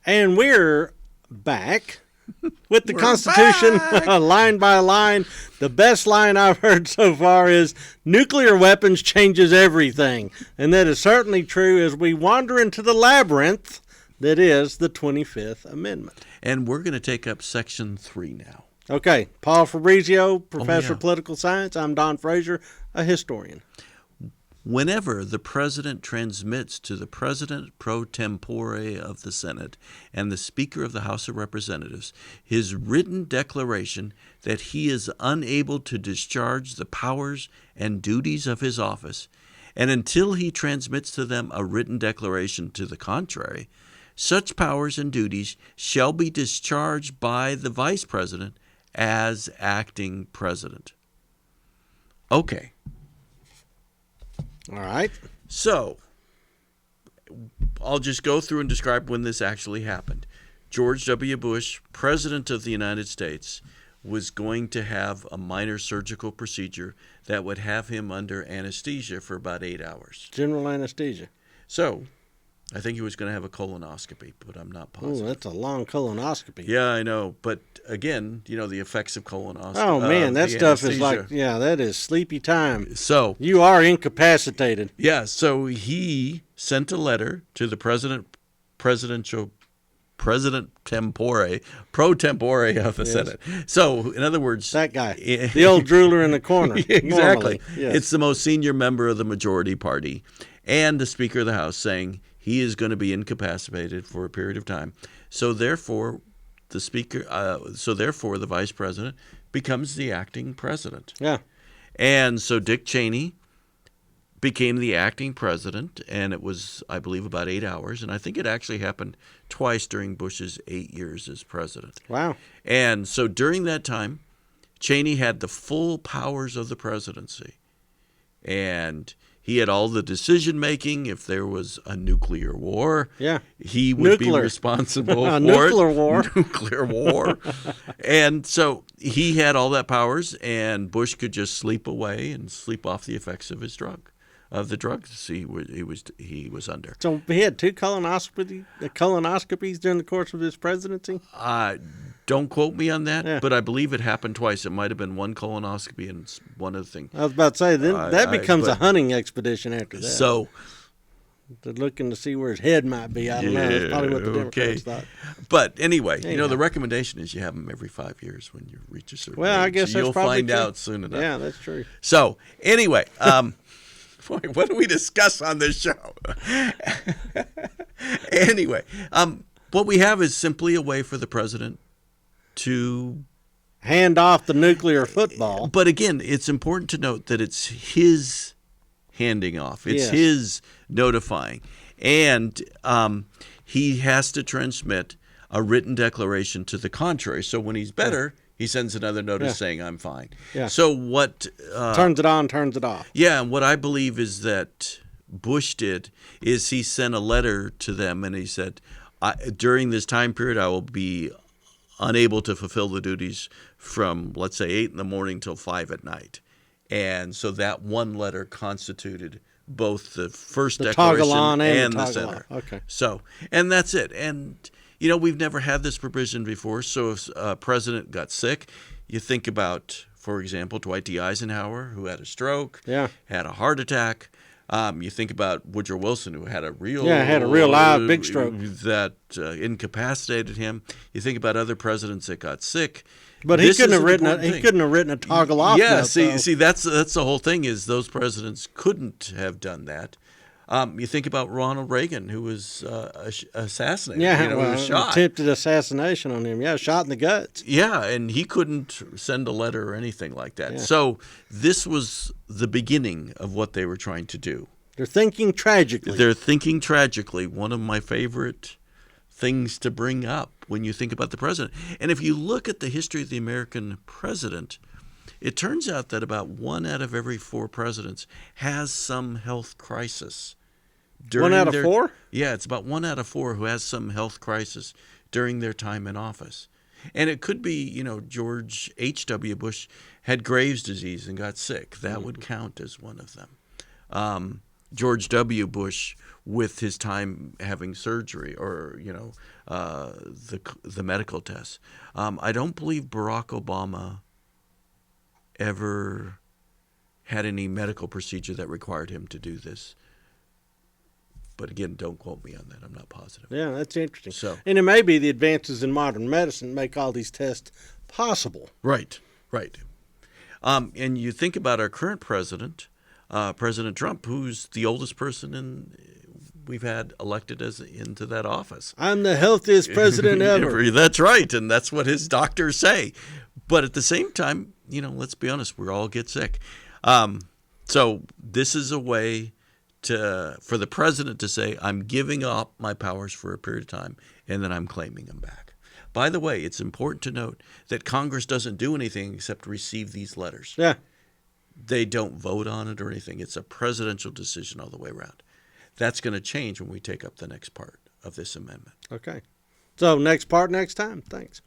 And we're back with the We're Constitution back! line by line. The best line I've heard so far is nuclear weapons changes everything. And that is certainly true as we wander into the labyrinth that is the 25th Amendment. And we're going to take up Section 3 now. Okay, Paul Fabrizio, professor yeah. of political science. I'm Don Fraser, a historian. Whenever the President transmits to the President pro tempore of the Senate and the Speaker of the House of Representatives his written declaration that he is unable to discharge the powers and duties of his office, and until he transmits to them a written declaration to the contrary, such powers and duties shall be discharged by the Vice President as acting President. Okay. All right. So, I'll just go through and describe when this actually happened. George W. Bush, President of the United States, was going to have a minor surgical procedure that would have him under anesthesia for about 8 hours. General anesthesia. So, I think he was going to have a colonoscopy, but I'm not positive. Oh, that's a long colonoscopy. Yeah, I know. But again, the effects of colonoscopy. Oh, man, that stuff is anesthesia. that is sleepy time. So, You are incapacitated. yeah, so he sent a letter to the President tempore, pro tempore of the Senate. So, in other words, That guy. The old drooler in the corner. exactly. Normally. Yes. It's the most senior member of the majority party and the Speaker of the House saying he is going to be incapacitated for a period of time. So therefore, the Vice President becomes the acting president. Yeah. And so Dick Cheney became the acting president, and it was, I believe, about 8 hours. And I think it actually happened twice during Bush's 8 years as president. Wow. And so during that time, Cheney had the full powers of the presidency. And he had all the decision-making. If there was a nuclear war, Yeah. he would be Nuclear. responsible for Nuclear it. war. Nuclear war. And so he had all that powers, and Bush could just sleep away and sleep off the effects of the drugs he was under. So he had two colonoscopies during the course of his presidency? Don't quote me on that, Yeah. but I believe it happened twice. It might have been one colonoscopy and one other thing. I was about to say, then that becomes a but- hunting expedition after that. So, They're looking to see where his head might be. I don't know. That's probably what the Democrats thought. But anyway, Anyhow. the recommendation is you have them every 5 years when you reach a certain Well, I age. guess that's You'll probably find true. out soon enough. Yeah, that's true. So, anyway, boy, what do we discuss on this show? Anyway, what we have is simply a way for the president to. Hand off the nuclear football. But again, it's important to note that it's his handing off. It's Yes. his notifying. And he has to transmit a written declaration to the contrary. So when he's better, he sends another notice saying, I'm fine. Yeah. So what... Turns it on, turns it off. Yeah, and what I believe is that Bush did is he sent a letter to them and he said, during this time period, I will be unable to fulfill the duties from, let's say, 8 in the morning till 5 at night. And so that one letter constituted both the first declaration toggle on and the the toggle center. off. Okay. So, and that's it. And, we've never had this provision before. So if a president got sick, you think about, for example, Dwight D. Eisenhower, who had a stroke, had a heart attack. You think about Woodrow Wilson, who had a real live big stroke that incapacitated him. You think about other presidents that got sick. But he couldn't have written a toggle off. Yeah, note, see, that's the whole thing is those presidents couldn't have done that. You think about Ronald Reagan, who was assassinated. Yeah, who was shot. Attempted assassination on him. Yeah, shot in the guts. Yeah, and he couldn't send a letter or anything like that. Yeah. So this was the beginning of what they were trying to do. They're thinking tragically. They're thinking tragically. One of my favorite things to bring up when you think about the president. And if you look at the history of the American president, it turns out that about 1 out of every 4 presidents has some health crisis. 1 out of 4? Yeah, it's about 1 out of 4 who has some health crisis during their time in office. And it could be, George H.W. Bush had Graves' disease and got sick. That would count as one of them. George W. Bush with his time having surgery or the medical tests. I don't believe Barack Obama ever had any medical procedure that required him to do this. But again, don't quote me on that. I'm not positive. Yeah, that's interesting. So, and it may be the advances in modern medicine make all these tests possible. right. And you think about our current president, President Trump, who's the oldest person we've had elected into that office. I'm the healthiest president ever. That's right, and that's what his doctors say. But at the same time, let's be honest, we all get sick. So this is a way for the president to say, I'm giving up my powers for a period of time, and then I'm claiming them back. By the way, it's important to note that Congress doesn't do anything except receive these letters. Yeah. They don't vote on it or anything. It's a presidential decision all the way around. That's going to change when we take up the next part of this amendment. Okay. So next part next time. Thanks.